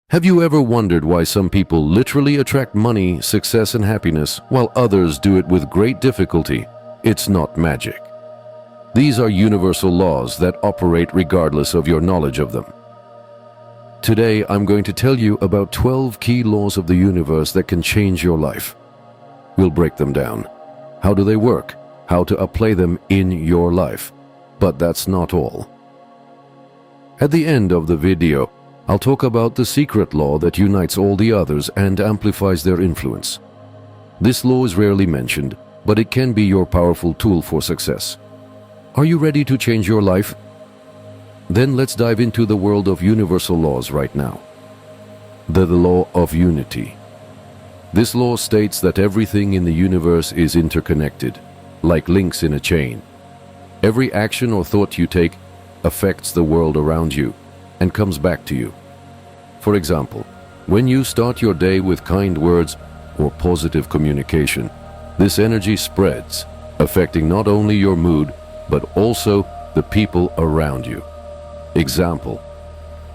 Have you ever wondered why some people literally attract money, success, and happiness, while others do it with great difficulty? It's not magic. These are universal laws that operate regardless of your knowledge of them. Today, I'm going to tell you about 12 key laws of the universe that can change your life. We'll break them down. How do they work? How to apply them in your life? But that's not all. At the end of the video, I'll talk about the secret law that unites all the others and amplifies their influence. This law is rarely mentioned, but it can be your powerful tool for success. Are you ready to change your life? Then let's dive into the world of universal laws right now. The law of unity. This law states that everything in the universe is interconnected, like links in a chain. Every action or thought you take affects the world around you and comes back to you. For example, when you start your day with kind words or positive communication, this energy spreads, affecting not only your mood, but also the people around you. Example,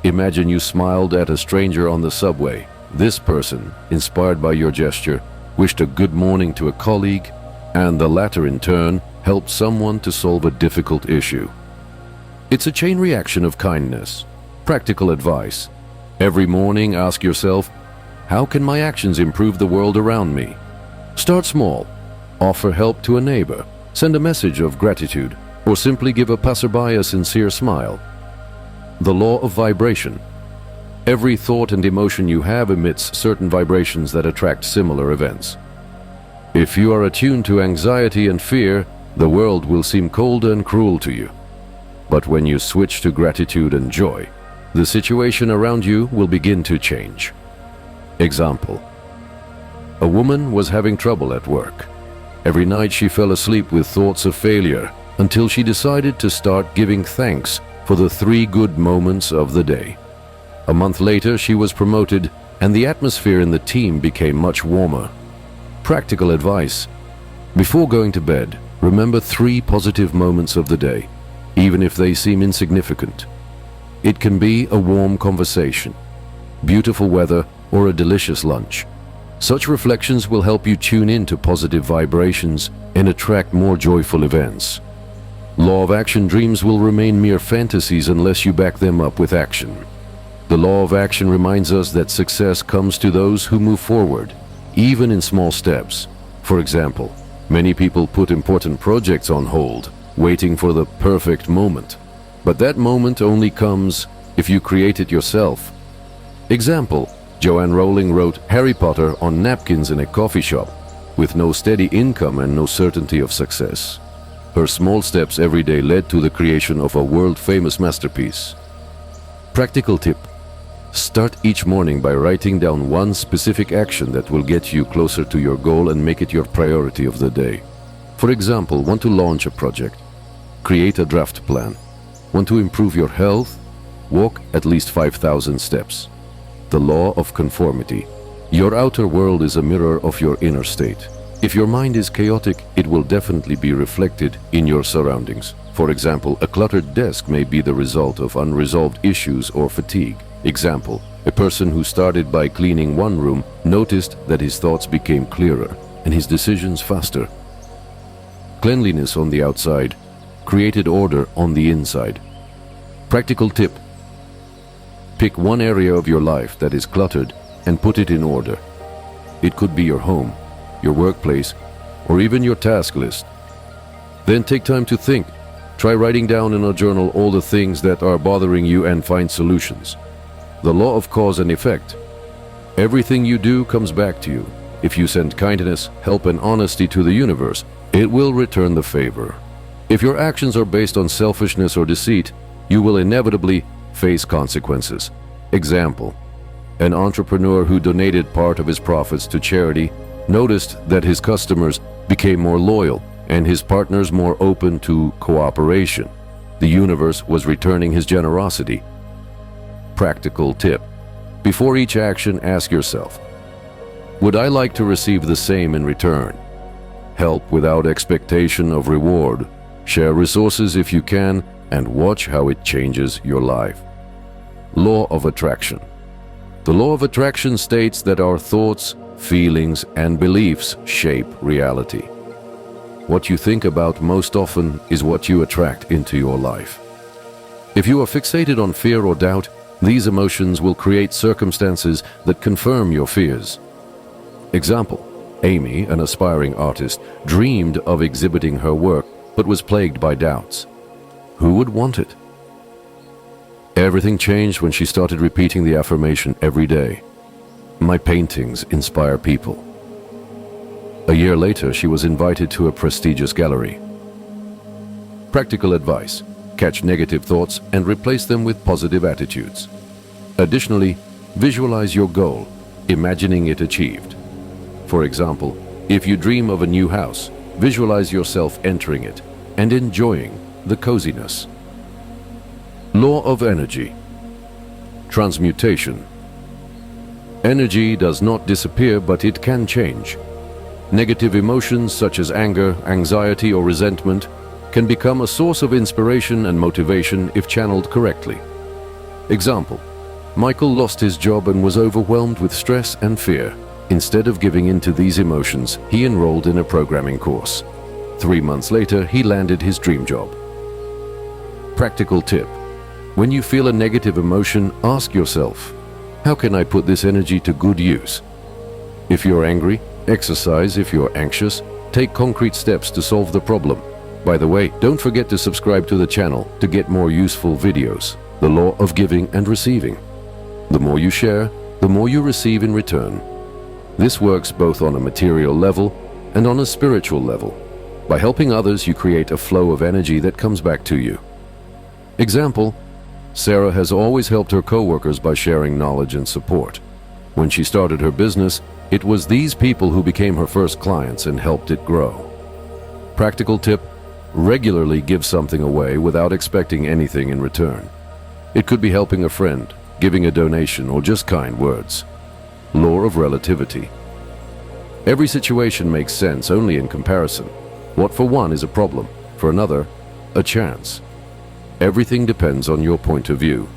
imagine you smiled at a stranger on the subway. This person, inspired by your gesture, wished a good morning to a colleague, and the latter in turn helped someone to solve a difficult issue. It's a chain reaction of kindness. Practical advice. Every morning ask yourself, how can my actions improve the world around me? Start small. Offer help to a neighbor. Send a message of gratitude, or simply give a passerby a sincere smile. The law of vibration. Every thought and emotion you have emits certain vibrations that attract similar events. If you are attuned to anxiety and fear, the world will seem cold and cruel to you. But when you switch to gratitude and joy, the situation around you will begin to change. Example, a woman was having trouble at work. Every night she fell asleep with thoughts of failure until she decided to start giving thanks for the 3 good moments of the day. A month later, she was promoted and the atmosphere in the team became much warmer. Practical advice. Before going to bed, remember 3 positive moments of the day, even if they seem insignificant. It can be a warm conversation, beautiful weather, or a delicious lunch. Such reflections will help you tune into positive vibrations and attract more joyful events. Law of action dreams will remain mere fantasies unless you back them up with action. The law of action reminds us that success comes to those who move forward, even in small steps. For example, many people put important projects on hold, waiting for the perfect moment. But that moment only comes if you create it yourself. Example, Joanne Rowling wrote Harry Potter on napkins in a coffee shop, with no steady income and no certainty of success. Her small steps every day led to the creation of a world-famous masterpiece. Practical tip. Start each morning by writing down one specific action that will get you closer to your goal and make it your priority of the day. For example, want to launch a project? Create a draft plan. Want to improve your health? Walk at least 5,000 steps. The law of conformity. Your outer world is a mirror of your inner state. If your mind is chaotic, it will definitely be reflected in your surroundings. For example, a cluttered desk may be the result of unresolved issues or fatigue. Example, a person who started by cleaning one room noticed that his thoughts became clearer and his decisions faster. Cleanliness on the outside created order on the inside. Practical tip. Pick one area of your life that is cluttered and put it in order. It could be your home, your workplace, or even your task list. Then take time to think. Try writing down in a journal all the things that are bothering you and find solutions. The law of cause and effect. Everything you do comes back to you. If you send kindness, help, and honesty to the universe, it will return the favor. If your actions are based on selfishness or deceit, you will inevitably face consequences. Example, an entrepreneur who donated part of his profits to charity noticed that his customers became more loyal and his partners more open to cooperation. The universe was returning his generosity. Practical tip. Before each action, ask yourself, would I like to receive the same in return? Help without expectation of reward. Share resources if you can, and watch how it changes your life. Law of attraction. The law of attraction states that our thoughts, feelings, and beliefs shape reality. What you think about most often is what you attract into your life. If you are fixated on fear or doubt, these emotions will create circumstances that confirm your fears. Example: Amy, an aspiring artist, dreamed of exhibiting her work but was plagued by doubts. Who would want it? Everything changed when she started repeating the affirmation every day. My paintings inspire people. A year later, she was invited to a prestigious gallery. Practical advice: catch negative thoughts and replace them with positive attitudes. Additionally, visualize your goal, imagining it achieved. For example, if you dream of a new house, visualize yourself entering it and enjoying the coziness. Law of energy. Transmutation. Energy does not disappear, but it can change. Negative emotions such as anger, anxiety, or resentment can become a source of inspiration and motivation if channeled correctly. Example: Michael lost his job and was overwhelmed with stress and fear. Instead of giving in to these emotions, he enrolled in a programming course. 3 months later, he landed his dream job. Practical tip: when you feel a negative emotion, ask yourself, how can I put this energy to good use? If you're angry, exercise. If you're anxious, take concrete steps to solve the problem. By the way, don't forget to subscribe to the channel to get more useful videos. The law of giving and receiving. The more you share, the more you receive in return. This works both on a material level and on a spiritual level. By helping others, you create a flow of energy that comes back to you. Example: Sarah has always helped her co-workers by sharing knowledge and support. When she started her business, it was these people who became her first clients and helped it grow. Practical tip: regularly give something away without expecting anything in return. It could be helping a friend, giving a donation, or just kind words. Law of relativity. Every situation makes sense only in comparison. What for one is a problem, for another, a chance. Everything depends on your point of view.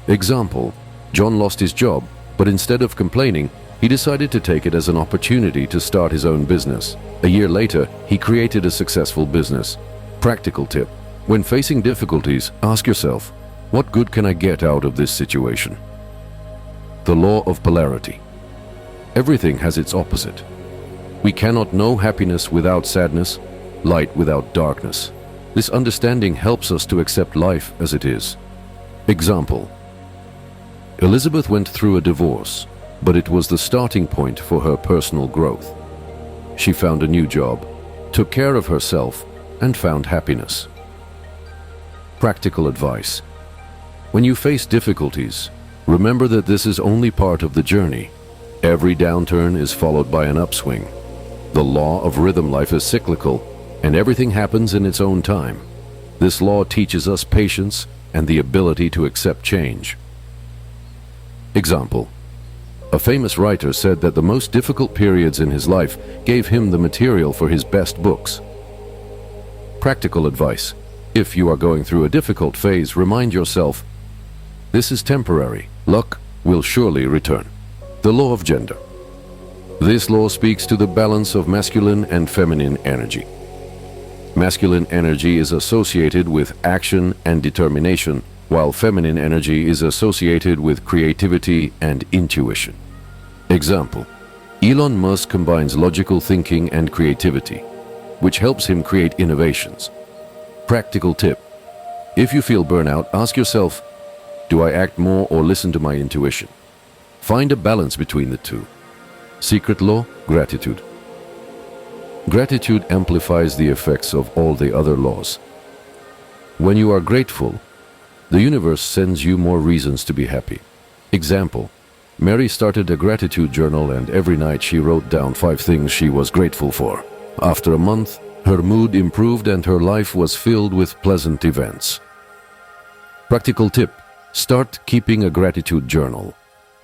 Example: John lost his job, but instead of complaining, he decided to take it as an opportunity to start his own business. A year later, he created a successful business. Practical tip: when facing difficulties, ask yourself, what good can I get out of this situation? The law of polarity. Everything has its opposite. We cannot know happiness without sadness, light without darkness. This understanding helps us to accept life as it is. Example: Elizabeth went through a divorce, but it was the starting point for her personal growth. She found a new job, took care of herself, and found happiness. Practical advice: when you face difficulties, remember that this is only part of the journey. Every downturn is followed by an upswing. The law of rhythm life is cyclical, and everything happens in its own time. This law teaches us patience and the ability to accept change. Example: a famous writer said that the most difficult periods in his life gave him the material for his best books. Practical advice: if you are going through a difficult phase, remind yourself, this is temporary. Luck will surely return. The law of gender. This law speaks to the balance of masculine and feminine energy. Masculine energy is associated with action and determination, while feminine energy is associated with creativity and intuition. Example: Elon Musk combines logical thinking and creativity, which helps him create innovations. Practical tip: if you feel burnout, ask yourself, do I act more or listen to my intuition? Find a balance between the two. Secret law: gratitude. Gratitude amplifies the effects of all the other laws. When you are grateful, the universe sends you more reasons to be happy. Example: Mary started a gratitude journal, and every night she wrote down 5 things she was grateful for. After a month, her mood improved and her life was filled with pleasant events. Practical tip: start keeping a gratitude journal.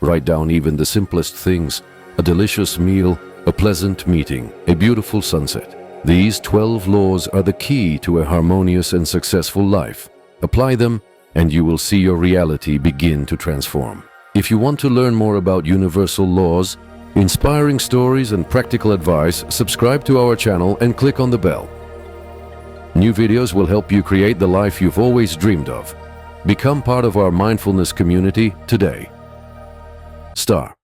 Write down even the simplest things: a delicious meal, a pleasant meeting, a beautiful sunset. These 12 laws are the key to a harmonious and successful life. Apply them, and you will see your reality begin to transform. If you want to learn more about universal laws, inspiring stories and practical advice, subscribe to our channel and click on the bell. New videos will help you create the life you've always dreamed of. Become part of our mindfulness community today. Star.